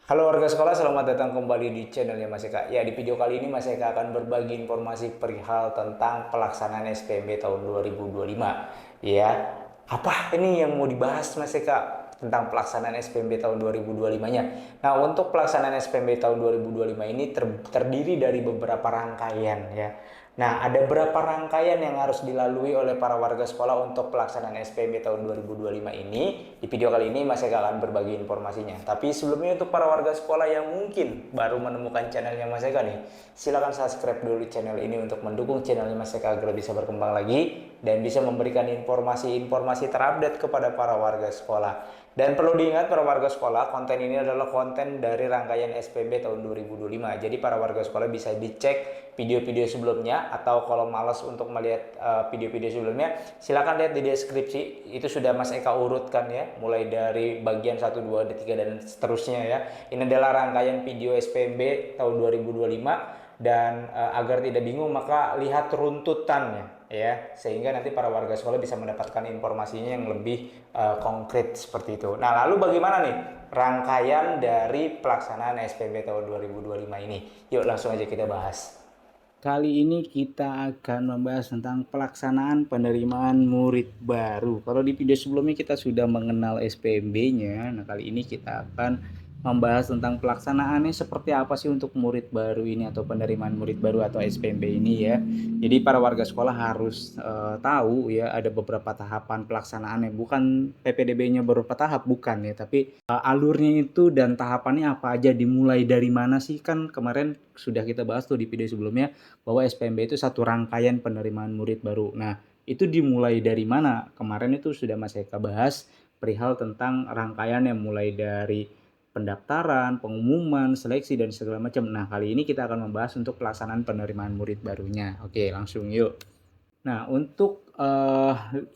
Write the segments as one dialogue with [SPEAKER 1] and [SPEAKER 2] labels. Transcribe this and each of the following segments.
[SPEAKER 1] Halo warga sekolah, selamat datang kembali di channelnya Mas Eka. Ya, di video kali ini Mas Eka akan berbagi informasi perihal tentang pelaksanaan SPMB tahun 2025. Ya, apa ini yang mau dibahas Mas Eka tentang pelaksanaan SPMB tahun 2025-nya? Nah, untuk pelaksanaan SPMB tahun 2025 ini terdiri dari beberapa rangkaian ya. Nah, ada berapa rangkaian yang harus dilalui oleh para warga sekolah untuk pelaksanaan SPMB tahun 2025 ini? Di video kali ini Mas Eka akan berbagi informasinya. Tapi sebelumnya untuk para warga sekolah yang mungkin baru menemukan channelnya Mas Eka nih, silakan subscribe dulu channel ini untuk mendukung channelnya Mas Eka agar bisa berkembang lagi dan bisa memberikan informasi-informasi terupdate kepada para warga sekolah. Dan perlu diingat para warga sekolah, konten ini adalah konten dari rangkaian SPB tahun 2025. Jadi para warga sekolah bisa dicek video-video sebelumnya, atau kalau malas untuk melihat video-video sebelumnya, silakan lihat di deskripsi. Itu sudah Mas Eka urutkan ya, mulai dari bagian 1, 2, 3 dan seterusnya ya. Ini adalah rangkaian video SPB tahun 2025, dan agar tidak bingung maka lihat runtutannya ya, sehingga nanti para warga sekolah bisa mendapatkan informasinya yang lebih konkret seperti itu. Nah, lalu bagaimana nih rangkaian dari pelaksanaan SPB tahun 2025 ini? Yuk langsung aja kita bahas. Kali ini kita akan membahas tentang pelaksanaan penerimaan murid baru. Kalau di video sebelumnya kita sudah mengenal SPMB-nya, nah kali ini kita akan membahas tentang pelaksanaannya seperti apa sih untuk murid baru ini atau penerimaan murid baru atau SPMB ini ya. Jadi para warga sekolah harus tahu ya, ada beberapa tahapan pelaksanaannya. Bukan PPDB-nya beberapa tahap, bukan ya, tapi alurnya itu dan tahapannya apa aja, dimulai dari mana sih. Kan kemarin sudah kita bahas tuh di video sebelumnya bahwa SPMB itu satu rangkaian penerimaan murid baru. Nah, itu dimulai dari mana? Kemarin itu sudah Mas Eka bahas perihal tentang rangkaian yang mulai dari pendaftaran, pengumuman, seleksi, dan segala macam. Nah, kali ini kita akan membahas untuk pelaksanaan penerimaan murid barunya. Oke, langsung yuk. Nah, untuk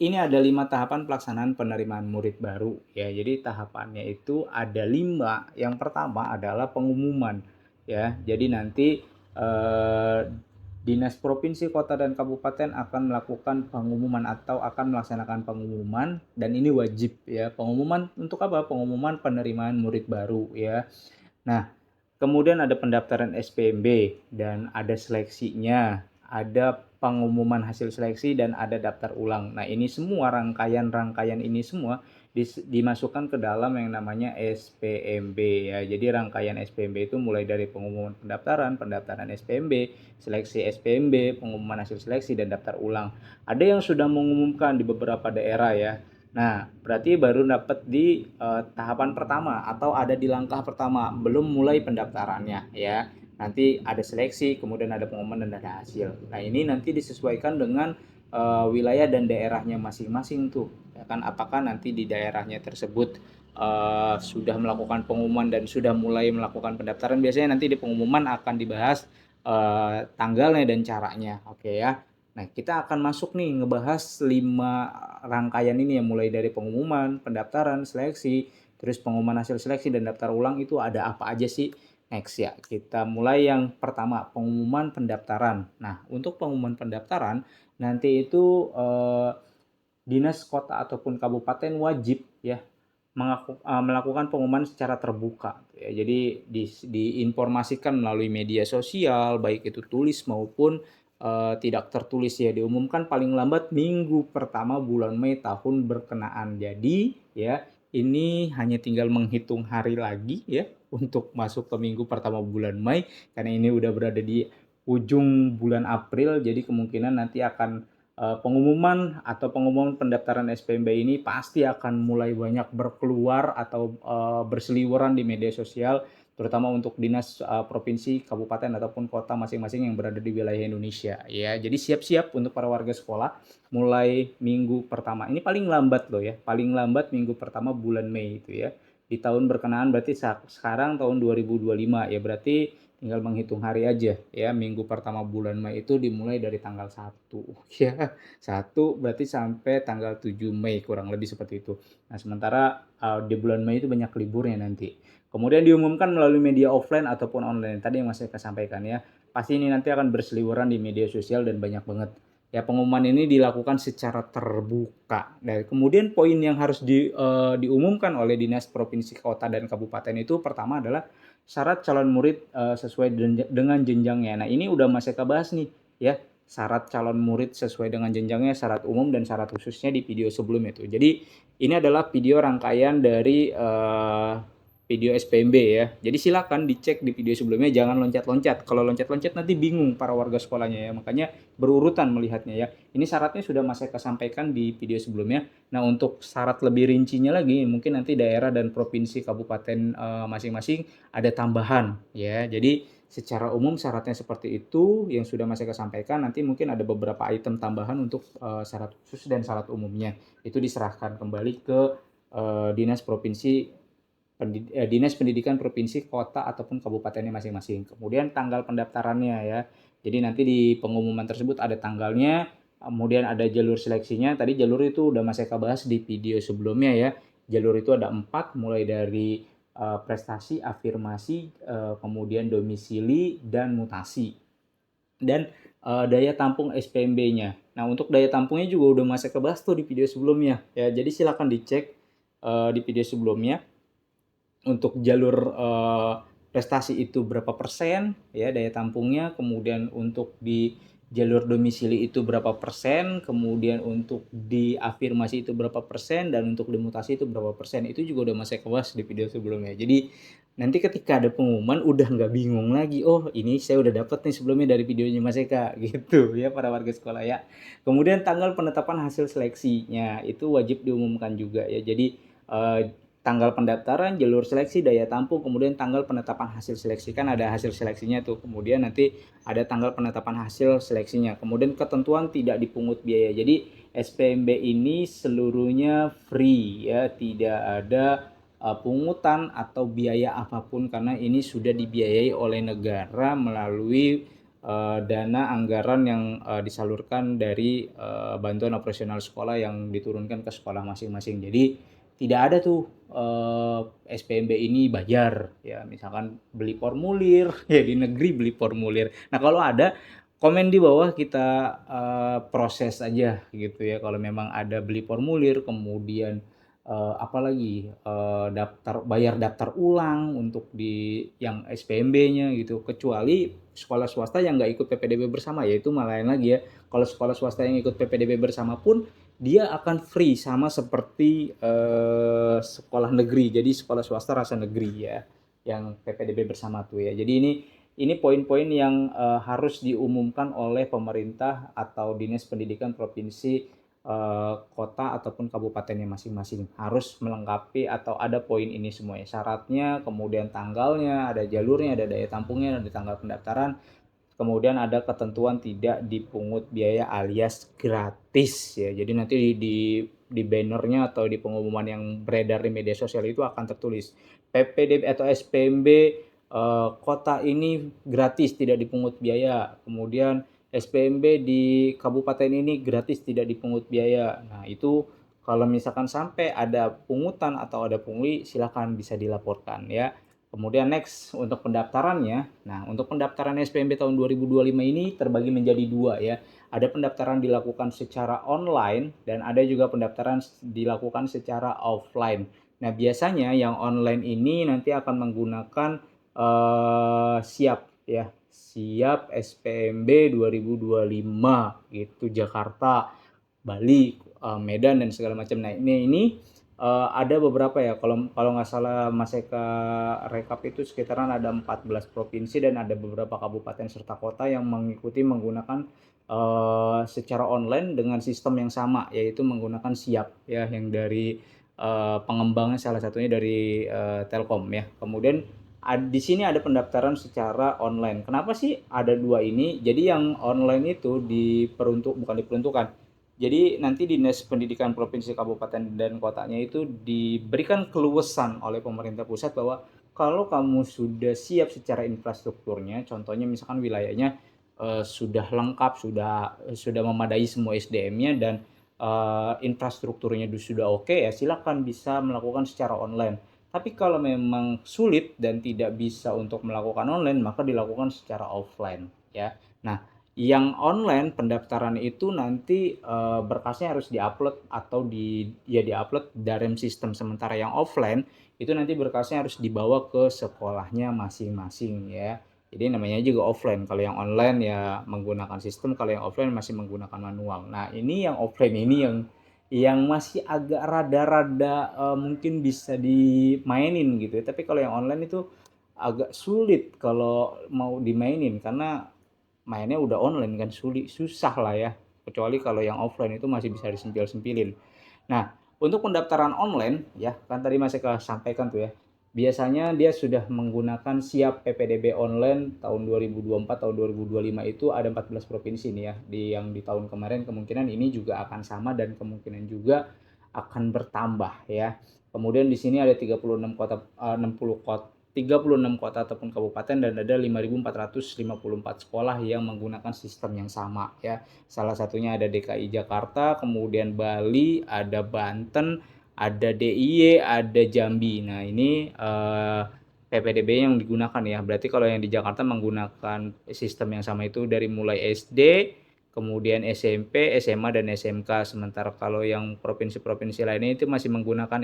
[SPEAKER 1] ini ada 5 tahapan pelaksanaan penerimaan murid baru ya. Jadi tahapannya itu ada 5. Yang pertama adalah pengumuman ya. Jadi nanti eh, Dinas Provinsi, Kota, dan Kabupaten akan melakukan pengumuman atau akan melaksanakan pengumuman, dan ini wajib ya. Pengumuman untuk apa? Pengumuman penerimaan murid baru ya. Nah, kemudian ada pendaftaran SPMB dan ada seleksinya, ada pengumuman hasil seleksi, dan ada daftar ulang. Nah, ini semua rangkaian-rangkaian ini semua dimasukkan ke dalam yang namanya SPMB ya. Jadi rangkaian SPMB itu mulai dari pengumuman pendaftaran, pendaftaran SPMB, seleksi SPMB, pengumuman hasil seleksi, dan daftar ulang. Ada yang sudah mengumumkan di beberapa daerah ya. Nah, berarti baru dapat di tahapan pertama atau ada di langkah pertama, belum mulai pendaftarannya ya. Nanti ada seleksi, kemudian ada pengumuman dan ada hasil. Nah, ini nanti disesuaikan dengan wilayah dan daerahnya masing-masing tuh. Ya kan, apakah nanti di daerahnya tersebut sudah melakukan pengumuman dan sudah mulai melakukan pendaftaran. Biasanya nanti di pengumuman akan dibahas tanggalnya dan caranya. Oke ya. Nah, kita akan masuk nih ngebahas 5 rangkaian ini yang mulai dari pengumuman, pendaftaran, seleksi, terus pengumuman hasil seleksi, dan daftar ulang. Itu ada apa aja sih? Next ya, kita mulai yang pertama, pengumuman pendaftaran. Nah, untuk pengumuman pendaftaran, nanti itu dinas kota ataupun kabupaten wajib ya melakukan pengumuman secara terbuka ya. Jadi diinformasikan melalui media sosial, baik itu tulis maupun tidak tertulis ya. Diumumkan paling lambat minggu pertama bulan Mei tahun berkenaan. Jadi ya, ini hanya tinggal menghitung hari lagi ya untuk masuk ke minggu pertama bulan Mei, karena ini udah berada di ujung bulan April. Jadi kemungkinan nanti akan pengumuman atau pengumuman pendaftaran SPMB ini pasti akan mulai banyak berkeluar atau berseliweran di media sosial, terutama untuk dinas provinsi, kabupaten, ataupun kota masing-masing yang berada di wilayah Indonesia ya. Jadi siap-siap untuk para warga sekolah mulai minggu pertama. Ini paling lambat loh ya, paling lambat minggu pertama bulan Mei itu ya. Di tahun berkenaan berarti sekarang tahun 2025 ya, berarti tinggal menghitung hari aja ya. Minggu pertama bulan Mei itu dimulai dari tanggal 1 ya. 1 berarti sampai tanggal 7 Mei, kurang lebih seperti itu. Nah, sementara di bulan Mei itu banyak liburnya nanti. Kemudian diumumkan melalui media offline ataupun online. Tadi yang Mas Eka sampaikan ya. Pasti ini nanti akan berseliweran di media sosial dan banyak banget. Ya, pengumuman ini dilakukan secara terbuka. Dan kemudian poin yang harus diumumkan oleh Dinas Provinsi Kota dan Kabupaten itu pertama adalah syarat calon murid sesuai dengan jenjangnya. Nah, ini udah Mas Eka bahas nih ya, syarat calon murid sesuai dengan jenjangnya, syarat umum dan syarat khususnya di video sebelumnya tuh. Jadi ini adalah video rangkaian dari video SPMB ya. Jadi silakan dicek di video sebelumnya, jangan loncat-loncat. Kalau loncat-loncat nanti bingung para warga sekolahnya ya. Makanya berurutan melihatnya ya. Ini syaratnya sudah Mas Eka sampaikan di video sebelumnya. Nah, untuk syarat lebih rincinya lagi, mungkin nanti daerah dan provinsi kabupaten masing-masing ada tambahan ya. Jadi secara umum syaratnya seperti itu yang sudah Mas Eka sampaikan. Nanti mungkin ada beberapa item tambahan untuk syarat khusus dan syarat umumnya. Itu diserahkan kembali ke Dinas Provinsi Dinas Pendidikan Provinsi, Kota ataupun kabupatennya masing-masing. Kemudian tanggal pendaftarannya ya. Jadi nanti di pengumuman tersebut ada tanggalnya, kemudian ada jalur seleksinya. Tadi jalur itu udah Mas Eka bahas di video sebelumnya ya. Jalur itu ada 4, mulai dari prestasi, afirmasi, kemudian domisili dan mutasi. Dan daya tampung SPMB-nya. Nah, untuk daya tampungnya juga udah Mas Eka bahas tuh di video sebelumnya ya. Jadi silakan dicek di video sebelumnya untuk jalur prestasi itu berapa persen ya daya tampungnya, kemudian untuk di jalur domisili itu berapa persen, kemudian untuk di afirmasi itu berapa persen, dan untuk dimutasi itu berapa persen. Itu juga udah Mas Eka bahas di video sebelumnya. Jadi nanti ketika ada pengumuman udah nggak bingung lagi, oh ini saya udah dapat nih sebelumnya dari videonya Mas Eka gitu ya para warga sekolah ya. Kemudian tanggal penetapan hasil seleksinya itu wajib diumumkan juga ya. Jadi tanggal pendaftaran, jalur seleksi, daya tampung, kemudian tanggal penetapan hasil seleksi. Kan ada hasil seleksinya tuh. Kemudian nanti ada tanggal penetapan hasil seleksinya. Kemudian ketentuan tidak dipungut biaya. Jadi SPMB ini seluruhnya free ya, tidak ada pungutan atau biaya apapun karena ini sudah dibiayai oleh negara melalui dana anggaran yang disalurkan dari bantuan operasional sekolah yang diturunkan ke sekolah masing-masing. Jadi tidak ada tuh SPMB ini bayar ya, misalkan beli formulir ya, di negeri beli formulir. Nah, kalau ada komen di bawah, kita proses aja gitu ya kalau memang ada beli formulir, kemudian apalagi bayar daftar ulang untuk di yang SPMB-nya gitu, kecuali sekolah swasta yang nggak ikut PPDB bersama, yaitu malah lain lagi ya. Kalau sekolah swasta yang ikut PPDB bersama pun dia akan free sama seperti sekolah negeri. Jadi sekolah swasta rasa negeri ya, yang PPDB bersama tuh ya. Jadi ini poin-poin yang harus diumumkan oleh pemerintah atau Dinas Pendidikan Provinsi, kota ataupun kabupatennya masing-masing. Harus melengkapi atau ada poin ini semuanya. Syaratnya, kemudian tanggalnya, ada jalurnya, ada daya tampungnya, ada tanggal pendaftaran. Kemudian ada ketentuan tidak dipungut biaya alias gratis ya. Jadi nanti di bannernya atau di pengumuman yang beredar di media sosial itu akan tertulis PPDB atau SPMB kota ini gratis tidak dipungut biaya. Kemudian SPMB di kabupaten ini gratis tidak dipungut biaya. Nah, itu kalau misalkan sampai ada pungutan atau ada pungli, silakan bisa dilaporkan ya. Kemudian next untuk pendaftarannya. Nah, untuk pendaftaran SPMB tahun 2025 ini terbagi menjadi 2 ya. Ada pendaftaran dilakukan secara online dan ada juga pendaftaran dilakukan secara offline. Nah, biasanya yang online ini nanti akan menggunakan SIAP ya. SIAP SPMB 2025 gitu, Jakarta, Bali, Medan dan segala macam. Nah, ini ada beberapa ya, kalau nggak salah Mas Eka rekap itu sekitaran ada 14 provinsi dan ada beberapa kabupaten serta kota yang menggunakan secara online dengan sistem yang sama, yaitu menggunakan SIAP ya, yang dari pengembangnya salah satunya dari Telkom ya. Kemudian di sini ada pendaftaran secara online. Kenapa sih ada 2 ini? Jadi yang online itu bukan diperuntukkan. Jadi nanti Dinas Pendidikan Provinsi, Kabupaten, dan Kotanya itu diberikan keluasan oleh pemerintah pusat bahwa kalau kamu sudah siap secara infrastrukturnya, contohnya misalkan wilayahnya sudah lengkap, sudah memadai semua SDM-nya dan infrastrukturnya sudah oke ya, silakan bisa melakukan secara online. Tapi kalau memang sulit dan tidak bisa untuk melakukan online, maka dilakukan secara offline ya. Nah, Yang online pendaftaran itu nanti berkasnya harus diupload atau diupload dalam sistem, sementara yang offline itu nanti berkasnya harus dibawa ke sekolahnya masing-masing ya. Jadi namanya juga offline. Kalau yang online ya menggunakan sistem, kalau yang offline masih menggunakan manual. Nah, ini yang offline ini yang masih agak rada-rada mungkin bisa dimainin gitu ya. Tapi kalau yang online itu agak sulit kalau mau dimainin karena mainnya udah online kan, susah lah ya, kecuali kalau yang offline itu masih bisa disempil-sempilin. Nah, untuk pendaftaran online ya kan tadi masih sampaikan tuh ya, biasanya dia sudah menggunakan siap PPDB online tahun 2024 tahun 2025 itu ada 14 provinsi nih ya, yang di tahun kemarin kemungkinan ini juga akan sama dan kemungkinan juga akan bertambah ya. Kemudian di sini ada 36 kota, 60 kota, 36 kota ataupun kabupaten, dan ada 5.454 sekolah yang menggunakan sistem yang sama ya. Salah satunya ada DKI Jakarta, kemudian Bali, ada Banten, ada DIY, ada Jambi. Nah, ini PPDB yang digunakan ya. Berarti kalau yang di Jakarta menggunakan sistem yang sama itu dari mulai SD, kemudian SMP, SMA, dan SMK. Sementara kalau yang provinsi-provinsi lainnya itu masih menggunakan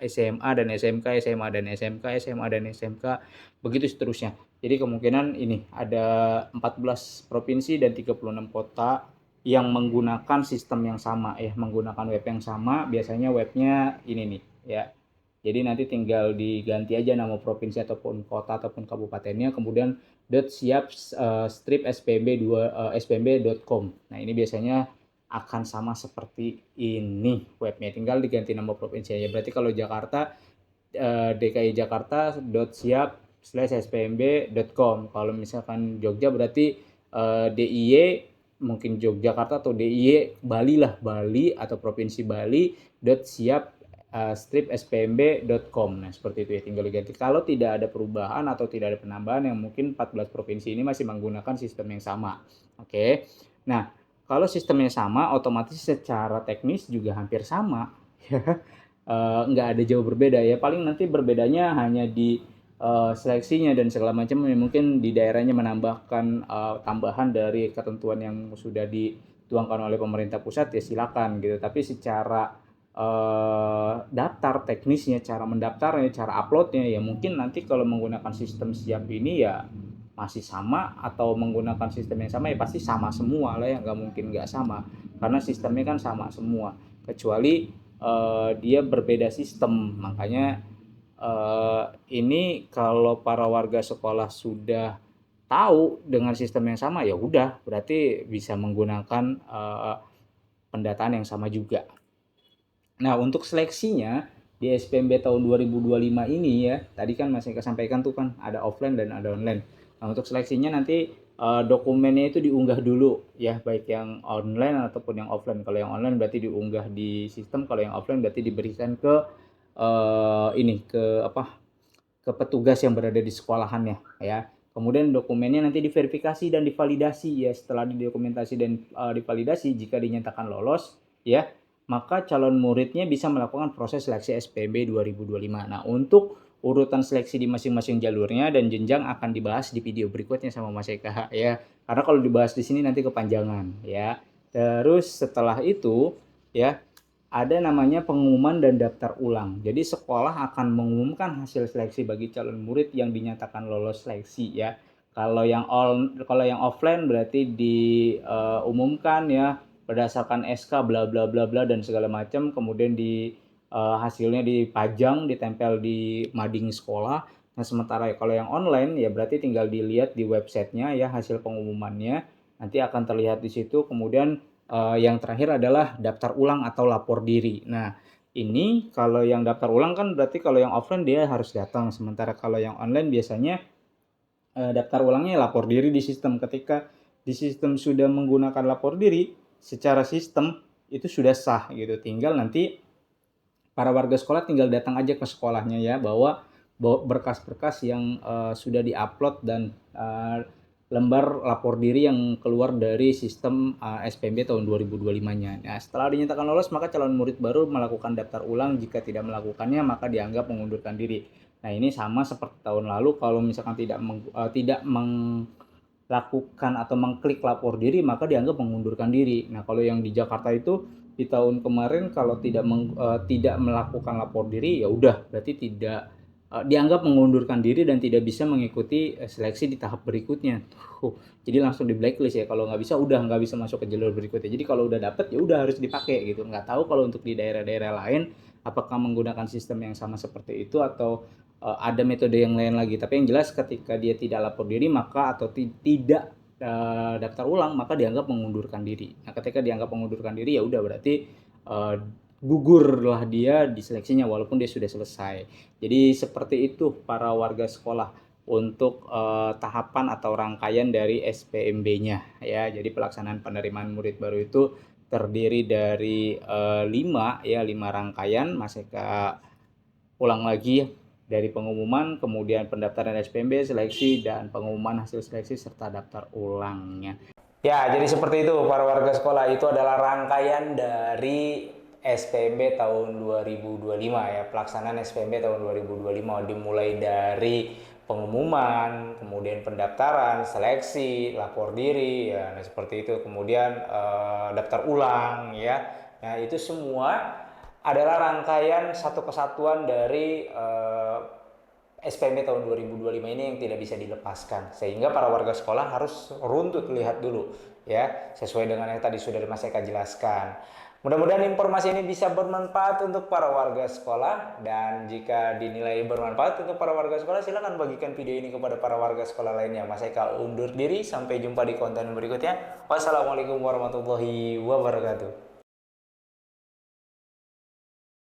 [SPEAKER 1] SMA dan SMK, SMA dan SMK, SMA dan SMK, begitu seterusnya. Jadi kemungkinan ini ada 14 provinsi dan 36 kota yang menggunakan sistem yang sama ya, menggunakan web yang sama. Biasanya webnya ini nih ya. Jadi nanti tinggal diganti aja nama provinsi ataupun kota ataupun kabupatennya, kemudian .siap strip spmb.com. Nah, ini biasanya akan sama seperti ini webnya, tinggal diganti nama provinsi aja. Berarti kalau Jakarta DKI Jakarta .siap spmb.com. Kalau misalkan Jogja berarti DIY mungkin Yogyakarta, atau DIY Bali lah, Bali atau provinsi Bali .siap strip spmb.com. Nah, seperti itu ya, tinggal diganti. Kalau tidak ada perubahan atau tidak ada penambahan, yang mungkin 14 provinsi ini masih menggunakan sistem yang sama. Oke. Nah, kalau sistemnya sama, otomatis secara teknis juga hampir sama. Nggak ada jauh berbeda ya. Paling nanti berbedanya hanya di seleksinya dan segala macam. Mungkin di daerahnya menambahkan tambahan dari ketentuan yang sudah dituangkan oleh pemerintah pusat ya silakan gitu. Tapi secara daftar teknisnya, cara mendaftarnya, cara uploadnya ya mungkin nanti kalau menggunakan sistem siap ini ya masih sama, atau menggunakan sistem yang sama ya pasti sama semua lah ya, nggak mungkin nggak sama karena sistemnya kan sama semua, kecuali dia berbeda sistem. Makanya ini kalau para warga sekolah sudah tahu dengan sistem yang sama ya udah berarti bisa menggunakan pendataan yang sama juga. Nah, untuk seleksinya di SPMB tahun 2025 ini ya, tadi kan masih sampaikan tuh kan ada offline dan ada online. Nah, untuk seleksinya nanti dokumennya itu diunggah dulu ya, baik yang online ataupun yang offline. Kalau yang online berarti diunggah di sistem, kalau yang offline berarti diberikan ke ini ke apa? Ke petugas yang berada di sekolahannya ya. Kemudian dokumennya nanti diverifikasi dan divalidasi ya. Setelah didokumentasi dan divalidasi, jika dinyatakan lolos ya, maka calon muridnya bisa melakukan proses seleksi SPMB 2025. Nah, untuk urutan seleksi di masing-masing jalurnya dan jenjang akan dibahas di video berikutnya sama Mas Eka ya. Karena kalau dibahas di sini nanti kepanjangan ya. Terus setelah itu ya, ada namanya pengumuman dan daftar ulang. Jadi sekolah akan mengumumkan hasil seleksi bagi calon murid yang dinyatakan lolos seleksi ya. Kalau yang offline berarti diumumkan ya berdasarkan SK bla bla bla bla dan segala macam, kemudian hasilnya dipajang, ditempel di mading sekolah. Nah, sementara kalau yang online ya berarti tinggal dilihat di websitenya ya hasil pengumumannya. Nanti akan terlihat di situ. Kemudian yang terakhir adalah daftar ulang atau lapor diri. Nah, ini kalau yang daftar ulang kan berarti kalau yang offline dia harus datang. Sementara kalau yang online biasanya daftar ulangnya lapor diri di sistem. Ketika di sistem sudah menggunakan lapor diri, secara sistem itu sudah sah gitu. Tinggal nanti para warga sekolah tinggal datang aja ke sekolahnya ya, bawa berkas-berkas yang sudah diupload dan lembar lapor diri yang keluar dari sistem SPMB tahun 2025-nya. Nah, setelah dinyatakan lolos, maka calon murid baru melakukan daftar ulang. Jika tidak melakukannya, maka dianggap mengundurkan diri. Nah, ini sama seperti tahun lalu. Kalau misalkan tidak lakukan atau mengklik lapor diri, maka dianggap mengundurkan diri. Nah, kalau yang di Jakarta itu di tahun kemarin kalau tidak melakukan lapor diri, ya udah berarti tidak dianggap mengundurkan diri dan tidak bisa mengikuti seleksi di tahap berikutnya. Jadi langsung di blacklist ya. Kalau nggak bisa, udah nggak bisa masuk ke jalur berikutnya. Jadi kalau udah dapet ya udah harus dipakai gitu. Nggak tahu kalau untuk di daerah-daerah lain apakah menggunakan sistem yang sama seperti itu atau ada metode yang lain lagi. Tapi yang jelas ketika dia tidak lapor diri maka atau tidak daftar ulang, maka dianggap mengundurkan diri. Nah, ketika dianggap mengundurkan diri, ya udah berarti uh, gugurlah dia di seleksinya walaupun dia sudah selesai. Jadi seperti itu para warga sekolah untuk tahapan atau rangkaian dari SPMB-nya ya. Jadi pelaksanaan penerimaan murid baru itu terdiri dari 5 rangkaian. Mas Eka ulang lagi, dari pengumuman, kemudian pendaftaran SPMB, seleksi, dan pengumuman hasil seleksi serta daftar ulangnya. Ya, jadi seperti itu para warga sekolah, itu adalah rangkaian dari SPMB tahun 2025 ya, pelaksanaan SPMB tahun 2025 dimulai dari pengumuman, kemudian pendaftaran, seleksi, lapor diri ya, nah seperti itu, kemudian daftar ulang ya. Nah, itu semua adalah rangkaian satu kesatuan dari SPMB tahun 2025 ini yang tidak bisa dilepaskan, sehingga para warga sekolah harus runtut lihat dulu ya, sesuai dengan yang tadi sudah Mas Eka jelaskan. Mudah-mudahan informasi ini bisa bermanfaat untuk para warga sekolah, dan jika dinilai bermanfaat untuk para warga sekolah, silakan bagikan video ini kepada para warga sekolah lainnya. Mas Eka undur diri, sampai jumpa di konten berikutnya. Wassalamualaikum warahmatullahi wabarakatuh.